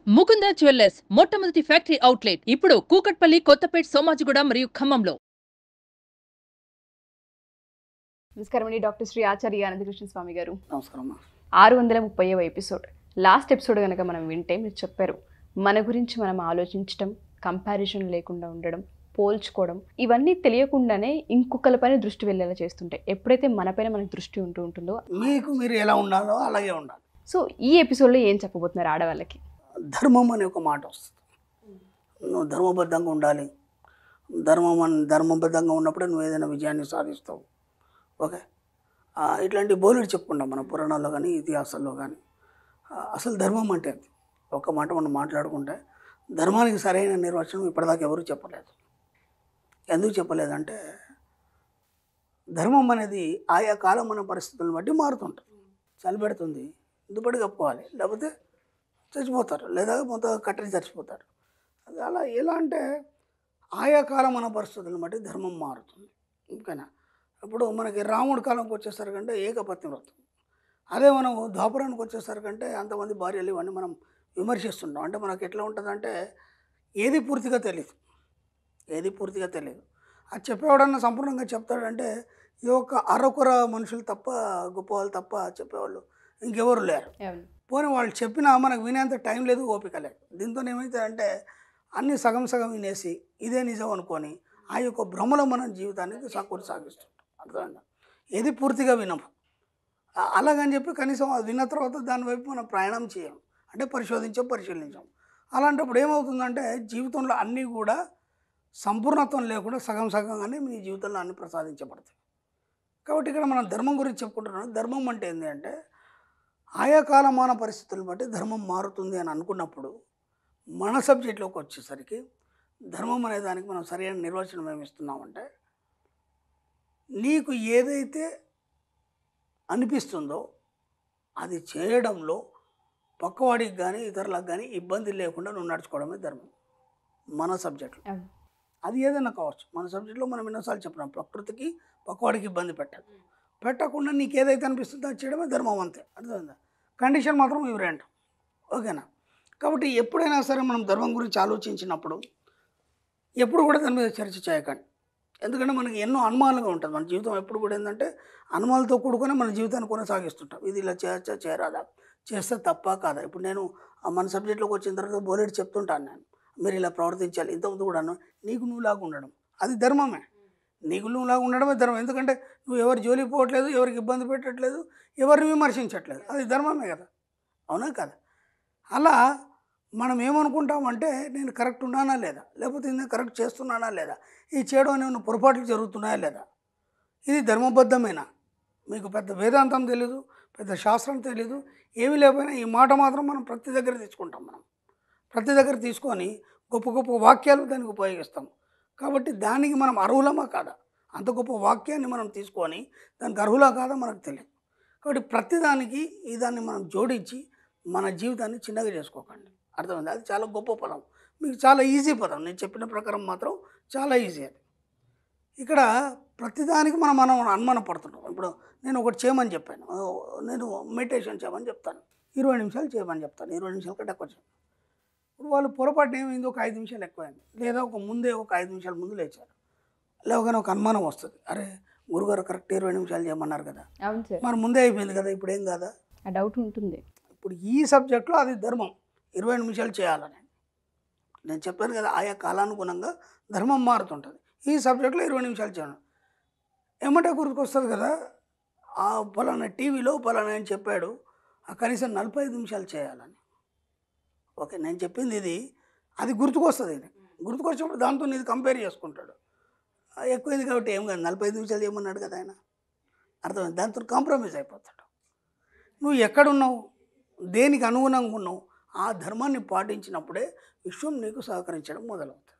Mukunda jewellers మొట్టమొదటి factory outlet ఇప్పుడు కూకట్పల్లి, కొత్తపేట్, సోమాజిగూడ మరియు ఖమ్మంలో. నమస్కారం అండి డాక్టర్ శ్రీ ఆచార్య అనంతకృష్ణ స్వామి గారు. నమస్కారం. 630వ ఎపిసోడ్, లాస్ట్ ఎపిసోడ్ కనుక మనం వింటే మీరు చెప్పారు, మన గురించి మనం ఆలోచించడం, కంపారిజన్ లేకుండా ఉండడం, పోల్చుకోవడం, ఇవన్నీ తెలియకుండానే ఇంకొకరిపైన దృష్టి వెళ్ళేలా చేస్తుంటాయి. ఎప్పుడైతే మనపైన మనకు దృష్టి ఉంటుందో మీరు ఎలా ఉండాలో అలాగే ఉండాలి. సో ఈ ఎపిసోడ్లో ఏం చెప్పబోతున్నారు ఆడవాళ్ళకి? ధర్మం అనే ఒక మాట వస్తుంది. నువ్వు ధర్మబద్ధంగా ఉండాలి. ధర్మబద్ధంగా ఉన్నప్పుడే నువ్వు ఏదైనా విజయాన్ని సాధిస్తావు. ఓకే, ఇట్లాంటి బోలెడు చెప్పుకుంటాం మన పురాణాల్లో కానీ ఇతిహాసాల్లో కానీ. అసలు ధర్మం అంటే ఒక మాట మనం మాట్లాడుకుంటే, ధర్మానికి సరైన నిర్వచనం ఇప్పటిదాకా ఎవరు చెప్పలేదు. ఎందుకు చెప్పలేదంటే, ధర్మం అనేది ఆయా కాలం మన పరిస్థితులను బట్టి మారుతుంటుంది. చలి పెడుతుంది, దుప్పటి కప్పుకోవాలి, లేకపోతే చచ్చిపోతారు, లేదా మొత్తం కట్టడి చచ్చిపోతారు. అది అలా ఎలా అంటే ఆయా కాలం మన పరిస్థితులను బట్టి ధర్మం మారుతుంది. ఓకేనా? ఇప్పుడు మనకి రాముడి కాలంకి వచ్చేసరికంటే ఏకపత్ని వ్రతం. అదే మనం ద్వాపరానికి వచ్చేసరికంటే అంతమంది భార్యలు ఇవన్నీ మనం విమర్శిస్తుంటాం. అంటే మనకు ఎట్లా ఉంటుందంటే ఏది పూర్తిగా తెలియదు. అది చెప్పేవాడన్నా సంపూర్ణంగా చెప్తాడంటే ఈ యొక్క అరకొర మనుషులు తప్ప, గొప్పవాళ్ళు తప్ప చెప్పేవాళ్ళు ఇంకెవరు లేరు. పోనీ వాళ్ళు చెప్పినా మనకు వినేంత టైం లేదు, ఓపిక లేదు. దీంతో ఏమవుతుందంటే అన్నీ సగం సగం వినేసి ఇదే నిజం అనుకొని ఆ యొక్క భ్రమలో మన జీవితానికి సాగిస్తుంటాం. అర్థమైందా? ఏది పూర్తిగా వినము. అలాగని చెప్పి కనీసం అది విన్న తర్వాత దాని వైపు మనం ప్రయాణం చేయం, అంటే పరిశీలించాం. అలాంటప్పుడు ఏమవుతుందంటే జీవితంలో అన్నీ కూడా సంపూర్ణత్వం లేకుండా సగం సగంగానే మీ జీవితంలో అన్నీ ప్రసాదించబడతాయి. కాబట్టి ఇక్కడ మనం ధర్మం గురించి చెప్పుకుంటున్నాం. ధర్మం అంటే ఏంటి అంటే ఆయా కాలమాన పరిస్థితులను బట్టి ధర్మం మారుతుంది అని అనుకున్నప్పుడు మన సబ్జెక్ట్లోకి వచ్చేసరికి ధర్మం అనే దానికి మనం సరైన నిర్వచనం ఏమి ఇస్తున్నామంటే, నీకు ఏదైతే అనిపిస్తుందో అది చేయడంలో పక్కవాడికి కానీ ఇతరులకు కానీ ఇబ్బంది లేకుండా నువ్వు నడుచుకోవడమే ధర్మం మన సబ్జెక్ట్లో. అది ఏదైనా కావచ్చు. మన సబ్జెక్ట్లో మనం ఎన్నోసార్లు చెప్పినాం, ప్రకృతికి పక్కవాడికి ఇబ్బంది పెట్టకుండా నీకు ఏదైతే అనిపిస్తుందో అది చేయడమే ధర్మం, అంతే. అర్థమైందా? కండిషన్ మాత్రం ఇవి రెండు. ఓకేనా? కాబట్టి ఎప్పుడైనా సరే మనం ధర్మం గురించి ఆలోచించినప్పుడు ఎప్పుడు కూడా దాని మీద చర్చ చేయకండి. ఎందుకంటే మనకి ఎన్నో అనుమానాలుగా ఉంటుంది. మన జీవితం ఎప్పుడు కూడా ఏంటంటే అనుమానాలతో కూడుకొని మన జీవితాన్ని కొనసాగిస్తుంటాం. ఇది ఇలా చేయొచ్చా, చేయరాదా, చేస్తే తప్ప కాదా. ఇప్పుడు నేను మన సబ్జెక్ట్లోకి వచ్చిన తర్వాత బోలెడు చెప్తుంటాను నేను, మీరు ఇలా ప్రవర్తించాలి. ఇంతకుముందు కూడాను నీకు నువ్వులాగా ఉండడం అది ధర్మమే. నీకు నువ్వులాగా ఉండడమే ధర్మం. ఎందుకంటే నువ్వు ఎవరి జోలికి పోవట్లేదు, ఎవరికి ఇబ్బంది పెట్టట్లేదు, ఎవరిని విమర్శించట్లేదు. అది ధర్మమే కదా, అవునా కదా? అలా మనం ఏమనుకుంటామంటే నేను కరెక్ట్ ఉన్నానా లేదా, లేకపోతే నేను కరెక్ట్ చేస్తున్నానా లేదా, ఈ చేయడం అనేవి పొరపాట్లు జరుగుతున్నాయా లేదా, ఇది ధర్మబద్ధమేనా? మీకు పెద్ద వేదాంతం తెలీదు, పెద్ద శాస్త్రం తెలీదు, ఏమీ లేకపోయినా ఈ మాట మాత్రం మనం ప్రతి దగ్గర తీసుకుంటాం. ప్రతి దగ్గర తీసుకొని గొప్ప గొప్ప వాక్యాలు దానికి ఉపయోగిస్తాం. కాబట్టి దానికి మనం అర్హులమా కాదా, అంత గొప్ప వాక్యాన్ని మనం తీసుకొని దానికి అర్హులా కాదా మనకు తెలియదు. కాబట్టి ప్రతిదానికి ఈ దాన్ని మనం జోడించి మన జీవితాన్ని చిన్నగా చేసుకోకండి. అర్థమైంది? అది చాలా గొప్ప పదం, మీకు చాలా ఈజీ పదం. నేను చెప్పిన ప్రకారం మాత్రం చాలా ఈజీ. అది ఇక్కడ ప్రతిదానికి మనం అనుమానం పడుతుంటాం. ఇప్పుడు నేను ఒకటి చేయమని చెప్పాను, నేను మెడిటేషన్ చేయమని చెప్తాను, 20 నిమిషాలు చేయమని చెప్తాను, 20 నిమిషాల కంటే ఎక్కువ చేయను. ఇప్పుడు వాళ్ళు పొరపాటు ఏమైంది, ఒక 5 నిమిషాలు ఎక్కువైంది, లేదా ఒక 5 నిమిషాల ముందు లేచారు. లేవగానే ఒక అనుమానం వస్తుంది, అరే గురుగారు కరెక్ట్ 20 నిమిషాలు చేయమన్నారు కదా, మరి ముందే అయిపోయింది కదా, ఇప్పుడు ఏం కాదా, ఆ డౌట్ ఉంటుంది. ఇప్పుడు ఈ సబ్జెక్ట్లో అది ధర్మం 20 నిమిషాలు చేయాలని నేను చెప్పాను కదా, ఆయా కాలానుగుణంగా ధర్మం మారుతుంటుంది. ఈ సబ్జెక్ట్లో 20 నిమిషాలు చేయను, ఏమంటే గుర్తుకొస్తుంది కదా, ఆ పలానా టీవీలో పలానా ఆయన చెప్పాడు కనీసం 45 నిమిషాలు చేయాలని. ఓకే, నేను చెప్పింది ఇది, అది గుర్తుకొస్తుంది. ఇది గుర్తుకొచ్చినప్పుడు దాంతో ఇది కంపేర్ చేసుకుంటాడు, ఎక్కువైంది కాబట్టి ఏం కాదు 45 నిమిషాలు చేయమన్నాడు కదా ఆయన, అర్థమైంది? దాంతో కాంప్రమైజ్ అయిపోతాడు. నువ్వు ఎక్కడున్నావు, దేనికి అనుగుణంగా ఉన్నావు, ఆ ధర్మాన్ని పాటించినప్పుడే విశ్వం నీకు సహకరించడం మొదలవుతుంది.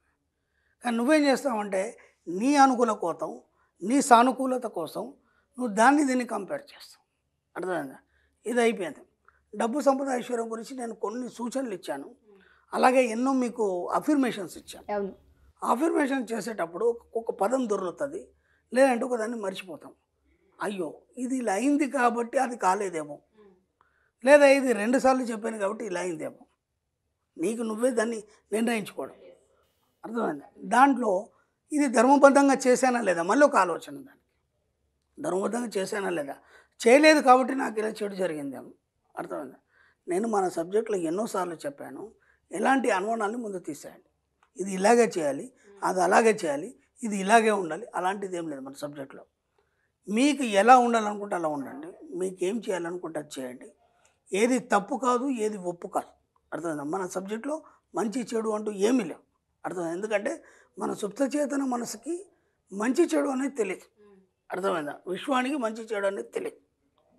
కానీ నువ్వేం చేస్తావంటే నీ అనుకూల కోసం, నీ సానుకూలత కోసం నువ్వు దీన్ని కంపేర్ చేస్తావు. అర్థమైందా? ఇది అయిపోయింది. డబ్బు, సంపద, ఐశ్వర్యం గురించి నేను కొన్ని సూచనలు ఇచ్చాను, అలాగే ఎన్నో మీకు అఫర్మేషన్స్ ఇచ్చాను. అఫర్మేషన్ చేసేటప్పుడు ఒక పదం దొరుకుతుంది, లేదంటే ఒక దాన్ని మర్చిపోతాం. అయ్యో ఇది ఇలా అయింది కాబట్టి అది కాలేదేమో, లేదా ఇది 2 సార్లు చెప్పాను కాబట్టి ఇలా అయిందేమో. నీకు నువ్వే దాన్ని నిర్ణయించుకోవడం. అర్థమైందా? దాంట్లో ఇది ధర్మబద్ధంగా చేశానా లేదా, మళ్ళీ ఒక ఆలోచన దానికి. ధర్మబద్ధంగా చేశానా లేదా, చేయలేదు కాబట్టి నాకు ఇలా చెడు జరిగిందేమో. అర్థమైందా? నేను మన సబ్జెక్టులో ఎన్నోసార్లు చెప్పాను, ఎలాంటి అనుమానాన్ని ముందు తీసేయండి. ఇది ఇలాగే చేయాలి, అది అలాగే చేయాలి, ఇది ఇలాగే ఉండాలి, అలాంటిది ఏం లేదు మన సబ్జెక్టులో. మీకు ఎలా ఉండాలనుకుంటే అలా ఉండండి, మీకు ఏం చేయాలనుకుంటే అది చేయండి. ఏది తప్పు కాదు, ఏది ఒప్పు కాదు. అర్థమైందా? మన సబ్జెక్టులో మంచి చెడు అంటూ ఏమీ లేవు. అర్థమైందా? ఎందుకంటే మన సుప్తచేతన మనసుకి మంచి చెడు అనేది తెలియదు. అర్థమైందా? విశ్వానికి మంచి చెడు అనేది తెలియదు.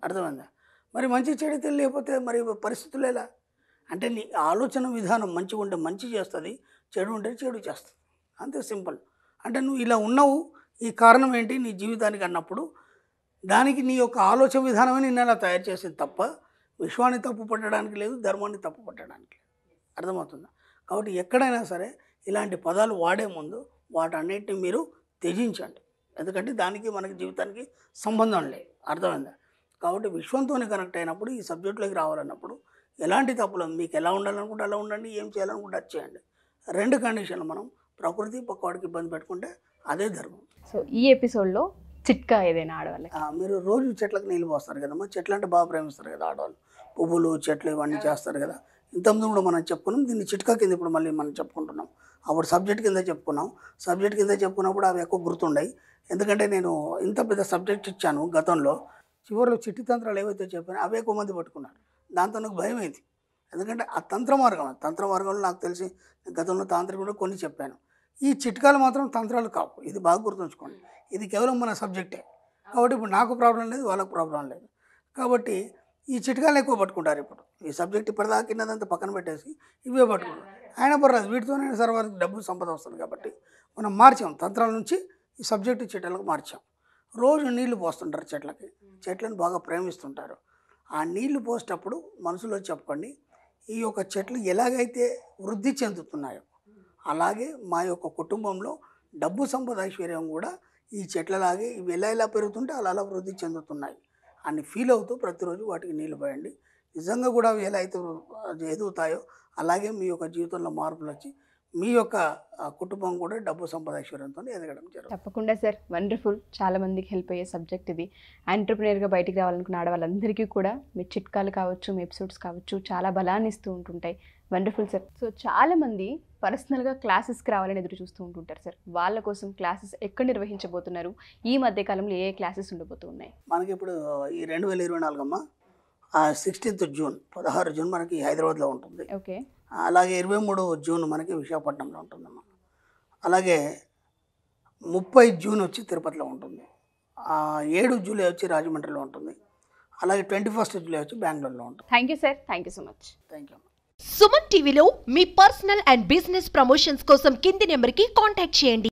అర్థమైందా? మరి మంచి చెడు తెలియకపోతే మరి పరిస్థితులు ఎలా అంటే, నీ ఆలోచన విధానం మంచిగా ఉంటే మంచి చేస్తుంది, చెడు ఉంటే చెడు చేస్తుంది. అంతే సింపుల్. అంటే నువ్వు ఇలా ఉన్నావు, ఈ కారణం ఏంటి నీ జీవితానికి అన్నప్పుడు దానికి నీ యొక్క ఆలోచన విధానమే నిన్ను అలా తయారు చేసేది తప్ప విశ్వాన్ని తప్పు పట్టడానికి లేదు, ధర్మాన్ని తప్పు పట్టడానికి లేదు. అర్థమవుతుందా? కాబట్టి ఎక్కడైనా సరే ఇలాంటి పదాలు వాడే ముందు వాటన్నిటిని మీరు త్యజించండి. ఎందుకంటే దానికి మనకి జీవితానికి సంబంధం లేదు. అర్థమైందా? కాబట్టి విశ్వంతోనే కనెక్ట్ అయినప్పుడు ఈ సబ్జెక్టులోకి రావాలన్నప్పుడు ఎలాంటి తప్పులు మీకు ఎలా ఉండాలనుకుంటే అలా ఉండండి, ఏం చేయాలనుకుంటే అది చేయండి. 2 కండిషన్లు మనం ప్రకృతి పక్కవాడికి ఇబ్బంది పెట్టుకుంటే అదే ధర్మం. సో ఈ ఎపిసోడ్లో చిట్కా ఏదైనా ఆడవాళ్ళకి? మీరు రోజు చెట్లకు నీళ్ళు పోస్తారు కదమ్మా. చెట్లు అంటే బాగా ప్రేమిస్తారు కదా ఆడవాళ్ళు. పువ్వులు, చెట్లు ఇవన్నీ చేస్తారు కదా. ఇంతకుముందు కూడా మనం చెప్పుకున్నాం. దీన్ని చిట్కా కింద ఇప్పుడు మళ్ళీ మనం చెప్పుకుంటున్నాం. అప్పుడు సబ్జెక్ట్ కింద చెప్పుకున్నాం. సబ్జెక్ట్ కింద చెప్పుకున్నప్పుడు అవి ఎక్కువ గుర్తుండయి. ఎందుకంటే నేను ఇంత పెద్ద సబ్జెక్ట్ ఇచ్చాను గతంలో. చివరిలో చిట్టి తంత్రాలు ఏవైతే చెప్పానో అవే ఎక్కువ మంది పట్టుకున్నారు. దాంతో నాకు భయం అయింది. ఎందుకంటే ఆ తంత్ర మార్గంలో నాకు తెలిసి గతంలో తాంత్రికుడు కొన్ని చెప్పాను. ఈ చిట్కాలు మాత్రం తంత్రాలు కావు. ఇది బాగా గుర్తుంచుకోండి. ఇది కేవలం మన సబ్జెక్టే. కాబట్టి ఇప్పుడు నాకు ప్రాబ్లం లేదు, వాళ్ళకు ప్రాబ్లం లేదు. కాబట్టి ఈ చిట్కాలు ఎక్కువ పట్టుకుంటారు. ఇప్పుడు ఈ సబ్జెక్ట్ ఇప్పటిదాకా కిందదంతా పక్కన పెట్టేసి ఇవే పట్టుకుంటారు. అయినా పర్వాలేదు, వీటితోనే సరే వారికి డబ్బు సంపద వస్తుంది. కాబట్టి మనం మార్చాం, తంత్రాల నుంచి ఈ సబ్జెక్టు చిట్టాలకు మార్చాం. రోజు నీళ్లు పోస్తుంటారు చెట్లకి. చెట్లను బాగా ప్రేమిస్తుంటారు. ఆ నీళ్లు పోసేటప్పుడు మనసులో చెప్పుకోండి, ఈ యొక్క చెట్లు ఎలాగైతే వృద్ధి చెందుతున్నాయో అలాగే మా యొక్క కుటుంబంలో డబ్బు సంపద ఐశ్వర్యం కూడా ఈ చెట్లలాగే ఇవి ఎలా పెరుగుతుంటే అలా వృద్ధి చెందుతున్నాయి అని ఫీల్ అవుతూ ప్రతిరోజు వాటికి నీళ్లు పోయండి. నిజంగా కూడా అవి ఎలా అయితే ఎదుగుతాయో అలాగే మీ యొక్క జీవితంలో మార్పులు వచ్చి మీ యొక్క కుటుంబం కూడా డబ్బు సంపద ఐశ్వర్యంతో ఎదగడం జరుగుతుంది. తప్పకుండా సార్, వండర్ఫుల్. చాలా మందికి హెల్ప్ అయ్యే సబ్జెక్ట్ ఇది. ఎంటర్‌ప్రెన్యూర్‌గా బయటికి రావాలనుకున్న ఆడవాళ్ళందరికీ కూడా మీ చిట్కాలు కావచ్చు, మీ ఎపిసోడ్స్ కావచ్చు, చాలా బలాన్ని ఇస్తూ ఉంటుంటాయి. Wonderful sir. సో చాలామంది పర్సనల్గా క్లాసెస్కి రావాలని ఎదురు చూస్తూ ఉంటుంటారు సార్. వాళ్ళ కోసం క్లాసెస్ ఎక్కడ నిర్వహించబోతున్నారు? ఈ మధ్యకాలంలో ఏ క్లాసెస్ ఉండబోతున్నాయి? మనకి ఇప్పుడు ఈ 2024 అమ్మ 16th జూన్ 16 జూన్ మనకి హైదరాబాద్లో ఉంటుంది. ఓకే. అలాగే 23 జూన్ మనకి విశాఖపట్నంలో ఉంటుందమ్మా. అలాగే 30 జూన్ వచ్చి తిరుపతిలో ఉంటుంది. 7 జూలై వచ్చి రాజమండ్రిలో ఉంటుంది. అలాగే 21 జూలై వచ్చి బెంగళూరులో ఉంటుంది. Thank you sir. Thank you so much. Thank you. Suman టీవీలో మీ పర్సనల్ అండ్ బిజినెస్ ప్రమోషన్స్ కోసం కింది నెంబర్కి కాంటాక్ట్ చేయండి.